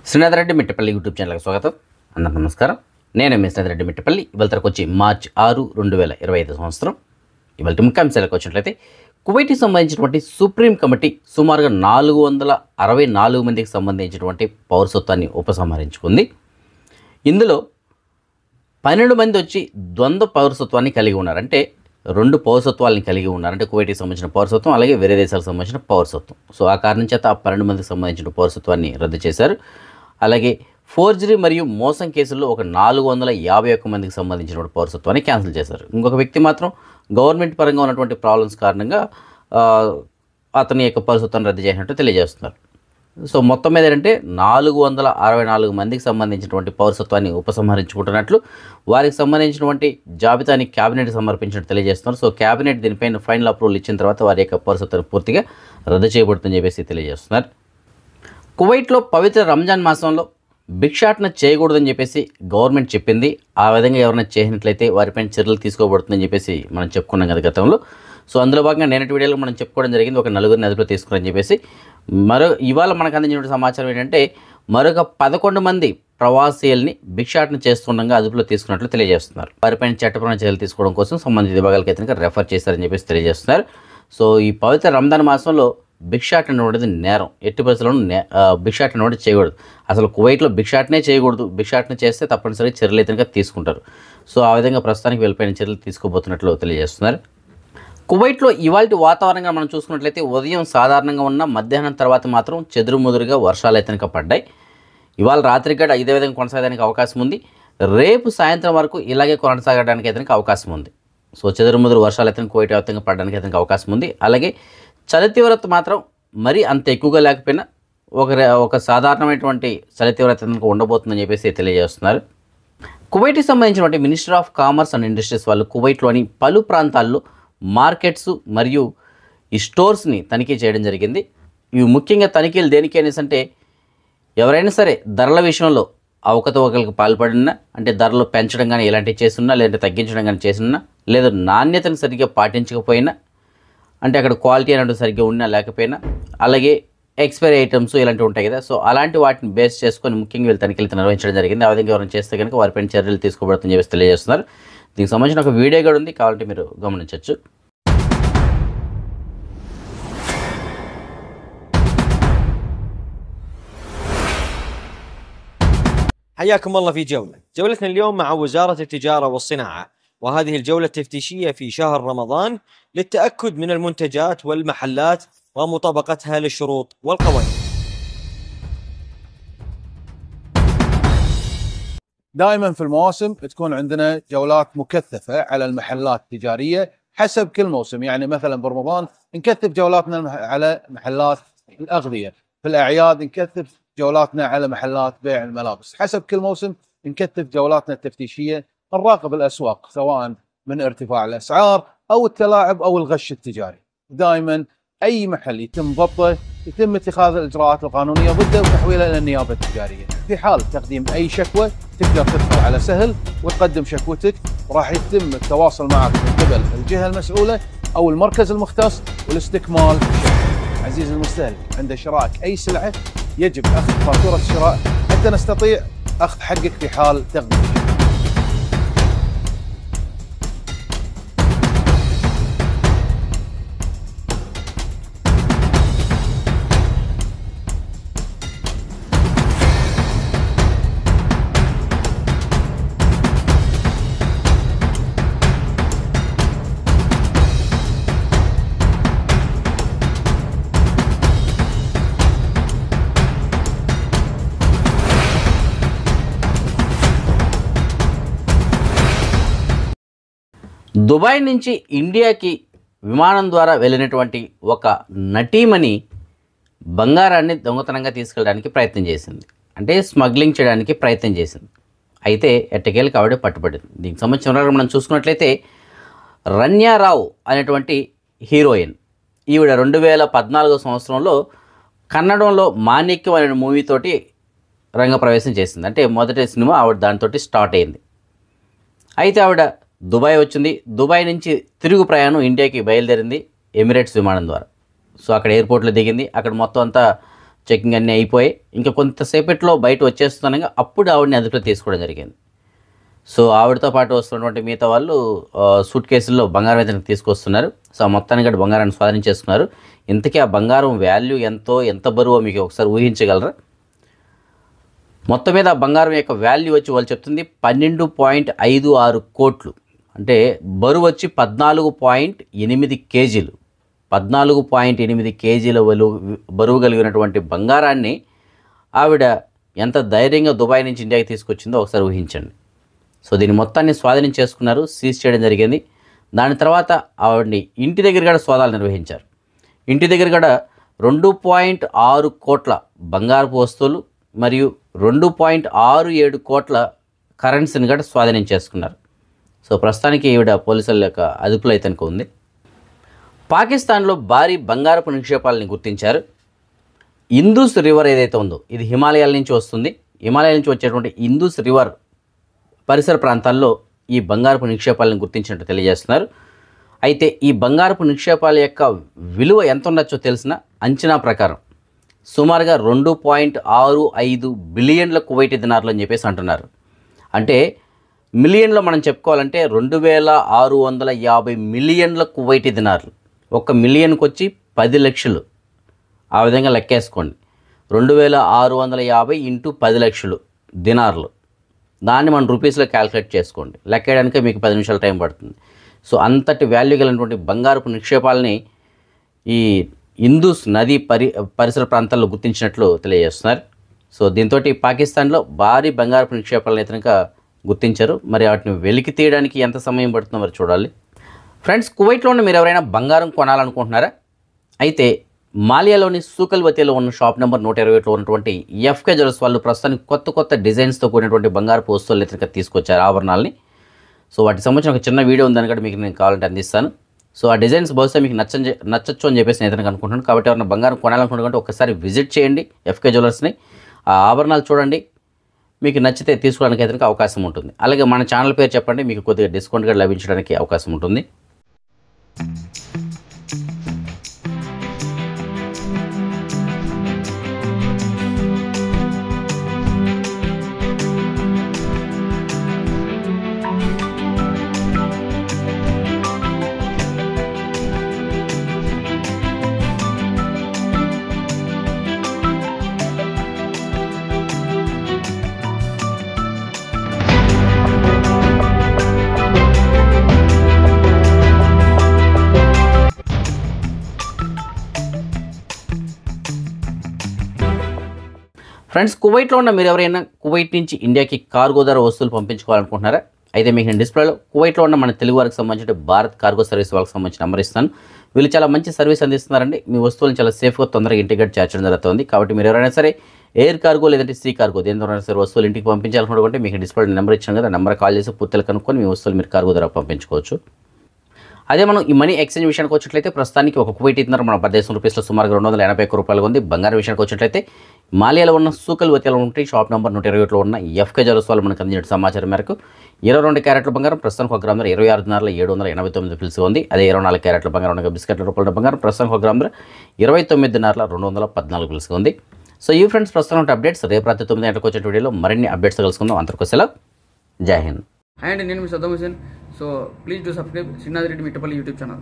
Srinath Reddy Mittapalli YouTube ఛానల్కి స్వాగతం. అందరికీ నమస్కారం. నేను మీ శ్రీనాథ్ రెడ్డి మిట్టపల్లి. ఇవాళ తరకు వచ్చి మార్చి 6, 2025 సంవత్సరం. ఇవాళ ముఖ్యాంశాలకు వచ్చినట్లయితే కువైట్కి సంబంధించినటువంటి సుప్రీం కమిటీ సుమారుగా 464 మందికి సంబంధించినటువంటి పౌరసత్వాన్ని ఉపసంహరించుకుంది. ఇందులో 12 మంది వచ్చి ద్వంద్వ పౌరసత్వాన్ని కలిగి ఉన్నారు. అంటే 2 పౌరసత్వాలను కలిగి ఉన్నారు. అంటే కువైట్కి సంబంధించిన పౌరసత్వం, అలాగే వేరే దేశాలకు సంబంధించిన పౌరసత్వం. సో ఆ కారణం చేత ఆ 12 మందికి సంబంధించిన పౌరసత్వాన్ని రద్దు చేశారు. అలాగే ఫోర్జరీ మరియు మోసం కేసుల్లో ఒక 451 మందికి సంబంధించిన పౌరసత్వాన్ని క్యాన్సిల్ చేశారు. ఇంకొక వ్యక్తి మాత్రం గవర్నమెంట్ పరంగా ఉన్నటువంటి ప్రాబ్లమ్స్ కారణంగా అతని యొక్క పౌరసత్వాన్ని రద్దు చేసినట్టు తెలియజేస్తున్నారు. సో మొత్తం మీద ఏంటంటే 464 మందికి సంబంధించినటువంటి పౌరసత్వాన్ని ఉపసంహరించుకుంటున్నట్లు వారికి సంబంధించినటువంటి జాబితాని క్యాబినెట్ సమర్పించినట్టు తెలియజేస్తున్నారు. సో క్యాబినెట్ దీనిపైన ఫైనల్ అప్రూవల్ ఇచ్చిన తర్వాత వారి యొక్క పౌరసత్వాన్ని పూర్తిగా రద్దు చేయబడుతుందని చెప్పేసి తెలియజేస్తున్నారు. కువైట్లో పవిత్ర రంజాన్ మాసంలో భిక్షాటన చేయకూడదని చెప్పేసి గవర్నమెంట్ చెప్పింది. ఆ విధంగా ఎవరైనా చేసినట్లయితే వారిపైన చర్యలు తీసుకోబడుతుందని చెప్పేసి మనం చెప్పుకున్నాం కదా గతంలో. సో అందులో భాగంగా నేటి వీడియోలో మనం చెప్పుకోవడం జరిగింది. ఒక 4 అదుపులో తీసుకుని చెప్పేసి ఇవాళ మనకు అందించిన సమాచారం ఏంటంటే మరొక 11 మంది ప్రవాసీల్ని భిక్షాటన చేస్తుండగా అదుపులో తీసుకున్నట్లు తెలియజేస్తున్నారు. వారిపైన చట్టపరమైన చర్యలు తీసుకోవడం కోసం సంబంధిత విభాగాలకు అయితే రెఫర్ చేశారని చెప్పేసి తెలియజేస్తున్నారు. సో ఈ పవిత్ర రంజాన్ మాసంలో భిక్షాటన అనేది నేరం. ఎట్టి పరిస్థితుల్లోనూ భిక్షాటన అనేది చేయకూడదు. అసలు కువైట్లో భిక్షాటనే చేయకూడదు. భిక్షాటన చేస్తే తప్పనిసరిగా చర్యలు అయితే తీసుకుంటారు. సో ఆ విధంగా ప్రస్తుతానికి వెళ్ళిపోయిన చర్యలు తీసుకోబోతున్నట్లు తెలియజేస్తున్నారు. కువైట్లో ఇవాల్టి వాతావరణంగా మనం చూసుకున్నట్లయితే ఉదయం సాధారణంగా ఉన్న, మధ్యాహ్నం తర్వాత మాత్రం చెదురుముదురుగా వర్షాలు అయితే పడ్డాయి. ఇవాళ రాత్రి గడ ఇదే విధంగా కొనసాగడానికి అవకాశం ఉంది. రేపు సాయంత్రం వరకు ఇలాగే కొనసాగడానికి అయితే అవకాశం ఉంది. సో చెదురుముదురు వర్షాలు అయితే కువైట్ వ్యాప్తంగా పడడానికి అయితే అవకాశం ఉంది. అలాగే చలి తీవ్రత మాత్రం మరీ అంత ఎక్కువగా లేకపోయినా ఒక సాధారణమైనటువంటి చలి తీవ్రత ఉండబోతుందని చెప్పేసి తెలియజేస్తున్నారు. కువైట్కి సంబంధించినటువంటి minister of commerce and industries వాళ్ళు కువైట్లోని పలు ప్రాంతాల్లో మార్కెట్స్ మరియు ఈ స్టోర్స్ని తనిఖీ చేయడం జరిగింది. ఇవి ముఖ్యంగా తనిఖీలు దేనికి అనేసి అంటే ఎవరైనా సరే ధరల విషయంలో అవకతవకలకు పాల్పడినా, అంటే ధరలు పెంచడం కానీ ఇలాంటివి చేస్తున్నా, లేదంటే తగ్గించడం కానీ చేస్తున్నా, లేదా నాణ్యతను సరిగ్గా పాటించకపోయినా, అంటే అక్కడ క్వాలిటీ అనేది సరిగ్గా ఉన్నా లేకపోయినా, అలాగే ఎక్స్పైరీ ఐటమ్స్ ఇలాంటివి ఉంటాయి కదా. సో అలాంటి వాటిని బేస్ చేసుకొని ముఖ్యంగా వీళ్ళు తనిఖీలు నిర్వహించడం జరిగింది. ఆ విధంగా ఎవరైనా చేస్తే కనుక వారిపైన చర్యలు తీసుకోబడుతుందని చెప్పేసి తెలియజేస్తున్నారు. దీనికి సంబంధించిన ఒక వీడియో కూడా ఉంది, కావాలంటే మీరు గమనించవచ్చు. حياكم الله في جولتنا اليوم مع وزارة التجارة والصناعة، وهذه الجولة التفتيشية في شهر رمضان للتأكد من المنتجات والمحلات ومطابقتها للشروط والقوانين. دائما في المواسم تكون عندنا جولات مكثفة على المحلات التجارية حسب كل موسم. يعني مثلا برمضان نكثف جولاتنا على محلات الأغذية، في الأعياد نكثف جولاتنا على محلات بيع الملابس. حسب كل موسم نكثف جولاتنا التفتيشية، نراقب الأسواق سواء من ارتفاع الأسعار أو التلاعب أو الغش التجاري. دائما أي محل يتم ضبطه يتم اتخاذ الإجراءات القانونية ضده وتحويله إلى النيابة التجارية. في حال تقديم أي شكوى تقدر تدخل على سهل وتقدم شكوتك، وراح يتم التواصل معك من قبل الجهة المسؤولة أو المركز المختص والاستكمال الشكوى. عزيزي المستهلك، عند شرائك أي سلعة يجب أخذ فاتورة الشراء حتى نستطيع أخذ حقك في حال تقديم. దుబాయ్ నుంచి ఇండియాకి విమానం ద్వారా వెళ్ళినటువంటి ఒక నటీమణి బంగారాన్ని దొంగతనంగా తీసుకెళ్ళడానికి ప్రయత్నం చేసింది. అంటే స్మగ్లింగ్ చేయడానికి ప్రయత్నం చేసింది. అయితే ఎట్టకేలకు ఆవిడ పట్టుబడింది. దీనికి సంబంధించిన మనం చూసుకున్నట్లయితే రన్యారావు అనేటువంటి హీరోయిన్, ఈవిడ 2014 సంవత్సరంలో కన్నడంలో మాణిక్యం అనే మూవీతోటి రంగప్రవేశం చేసింది. అంటే మొదటి సినిమా ఆవిడ దానితో స్టార్ట్ అయింది. అయితే ఆవిడ దుబాయ్ వచ్చింది. దుబాయ్ నుంచి తిరుగు ప్రయాణం ఇండియాకి బయలుదేరింది ఎమిరేట్స్ విమానం ద్వారా. సో అక్కడ ఎయిర్పోర్ట్లో దిగింది. అక్కడ మొత్తం అంతా చెకింగ్ అన్నీ అయిపోయి ఇంకా కొంతసేపట్లో బయట వచ్చేస్తున్నాగా అప్పుడు ఆవిడని అదుపులో తీసుకోవడం జరిగింది. సో ఆవిడతో పాటు వస్తున్నటువంటి మిగతా వాళ్ళు సూట్ కేసుల్లో బంగారం అయితే తీసుకొస్తున్నారు. సో మొత్తానికి కూడా బంగారాన్ని స్వాధీనం చేసుకున్నారు. ఇంతకీ ఆ బంగారం వాల్యూ ఎంత బరువో మీకు ఒకసారి ఊహించగలరా? మొత్తం మీద ఆ బంగారం యొక్క వాల్యూ వచ్చి వాళ్ళు చెప్తుంది 12.56 కోట్లు. అంటే బరువు వచ్చి 14.8 కేజీలు. 14.8 కేజీల బరువు కలిగినటువంటి బంగారాన్ని ఆవిడ ఎంత ధైర్యంగా దుబాయ్ నుంచి ఇండియాకి తీసుకొచ్చిందో ఒకసారి ఊహించండి. సో దీన్ని మొత్తాన్ని స్వాధీనం చేసుకున్నారు, సీజ్ చేయడం జరిగింది. దాని తర్వాత ఆవిడని ఇంటి దగ్గర కూడా సోదాలు నిర్వహించారు. ఇంటి దగ్గర కూడా 2.6 కోట్ల బంగారపు వస్తువులు మరియు 2.67 కోట్ల కరెన్సీని కూడా స్వాధీనం చేసుకున్నారు. సో ప్రస్తుతానికి ఈవిడ పోలీసుల యొక్క అదుపులో అయితే ఉంది. పాకిస్తాన్లో భారీ బంగారపు నిక్షేపాలని గుర్తించారు. ఇందూస్ రివర్ ఏదైతే ఉందో ఇది హిమాలయాల నుంచి వస్తుంది. హిమాలయాల నుంచి వచ్చేటువంటి ఇందూస్ రివర్ పరిసర ప్రాంతాల్లో ఈ బంగారపు నిక్షేపాలను గుర్తించినట్టు తెలియజేస్తున్నారు. అయితే ఈ బంగారపు నిక్షేపాల యొక్క విలువ ఎంత ఉండొచ్చో తెలిసిన అంచనా ప్రకారం సుమారుగా 2.65 బిలియన్ల కువైటీ దినార్లు అని చెప్పేసి అంటున్నారు. అంటే మిలియన్లో మనం చెప్పుకోవాలంటే 2650 మిలియన్ల కువైటీ దినార్లు. 1 మిలియన్కి వచ్చి 10 లక్షలు. ఆ విధంగా లెక్కేసుకోండి. 2650 ఇంటూ 10 లక్షలు దినార్లు. దాన్ని మనం రూపీస్లో క్యాల్కులేట్ చేసుకోండి. లెక్కేయడానికే మీకు 10 నిమిషాల టైం పడుతుంది. సో అంతటి వాల్యూ కలిగినటువంటి బంగారపు నిక్షేపాలని ఈ ఇందూస్ నది పరిసర ప్రాంతాల్లో గుర్తించినట్లు తెలియజేస్తున్నారు. సో దీంతో పాకిస్తాన్లో భారీ బంగారపు నిక్షేపాలను అయితే కనుక గుర్తించారు. మరి వాటిని వెలికి తీయడానికి ఎంత సమయం పడుతుందో మరి చూడాలి. ఫ్రెండ్స్, కువైట్లో ఉన్న మీరు ఎవరైనా బంగారం కొనాలనుకుంటున్నారా? అయితే మాలియాలోని సూకల్వతిలో ఉన్న షాప్ నెంబర్ 121లో ఉన్నటువంటి ఎఫ్కే జ్యువెలర్స్ వాళ్ళు ప్రస్తుతానికి కొత్త డిజైన్స్తో కూడినటువంటి బంగారపు వస్తువులు అయితే తీసుకొచ్చారు, ఆభరణాలని. సో వాటికి సంబంధించిన ఒక చిన్న వీడియో ఉందని కూడా మీకు నేను కావాలంటే అందిస్తాను. సో ఆ డిజైన్స్ బహుశా మీకు నచ్చచ్చు అని చెప్పేసి నేను ఏదైనా అనుకుంటున్నాను. కాబట్టి ఎవరైనా బంగారం కొనాలనుకుంటే ఒకసారి విజిట్ చేయండి ఎఫ్కే జ్యువెలర్స్ని. ఆ ఆభరణాలు చూడండి, మీకు నచ్చితే తీసుకోవడానికి అయితే అవకాశం ఉంటుంది. అలాగే మన ఛానల్ పేరు చెప్పండి, మీకు కొద్దిగా డిస్కౌంట్ కూడా లభించడానికి అవకాశం ఉంటుంది. ఫ్రెండ్స్, కువైట్లో ఉన్న మీరు ఎవరైనా కువైట్ నుంచి ఇండియాకి కార్గో ద్వారా వస్తువులు పంపించుకోవాలనుకుంటున్నారా? అయితే మీకు నేను డిస్ప్లేలో కువైట్లో ఉన్న మన తెలుగు వారికి సంబంధించిన భారత్ కార్గో సర్వీస్ వాళ్ళకి సంబంధించిన నెంబర్ ఇస్తాను. వీళ్ళు చాలా మంచి సర్వీస్ అందిస్తున్నారండి. మీ వస్తువులను చాలా సేఫ్గా తొందరగా ఇంటికి చేర్చడం జరుగుతుంది. కాబట్టి మీరు ఎవరైనా సరే ఎయిర్ కార్గో లేదంటే సీ కార్గో దేని ద్వారా సరే వస్తువులు ఇంటికి పంపించాలనుకుంటే మీకు డిస్ప్లే నెంబర్ ఇచ్చాను కదా, నెంబర్ కాల్ చేసి పూర్తిగా కనుక్కొని మీ వస్తువులు మీరు కార్గో ద్వారా పంపించుకోవచ్చు. అదే మనం ఈ మనీ ఎక్స్చేంజ్ విషయానికి వచ్చినట్లయితే ప్రస్తుతానికి ఒక కువైట్ ఇద్దరు మన భారతదేశం రూపీస్లో సుమారుగా 280 రూపాయలు ఉంది. బంగారం విషయానికి వచ్చినట్లయితే మాలియాలో ఉన్న సూకల్వతిలో ఉంటే షాప్ నెంబర్ 121లో ఉన్న ఎఫ్కే జ్యువెలర్స్ వాళ్ళు మనకు అందించిన సమాచారం మేరకు 22 క్యారెట్ల బంగారం ప్రస్తుతానికి 1 గ్రాము 26,789 పిలుసు ఉంది. అదే 24 క్యారెట్ల బంగారం ఉన్న బిస్కెట్ల రూపాయల బంగారం ప్రస్తుతానికి 1 గ్రాము 29,214 పిలుసు ఉంది. సో ఈ ఫ్రెండ్స్ ప్రస్తుతం అప్డేట్స్ రేపు రాత్రి 9 గంటలకు వచ్చే వీడియోలో మరిన్ని అప్డేట్స్ కలుసుకుందాం. అంతకు సెలవు, జై హింద్. అండ్ నేను మీ Saddam Hussain. So please do subscribe Srinath Reddy Mittapalli YouTube channel.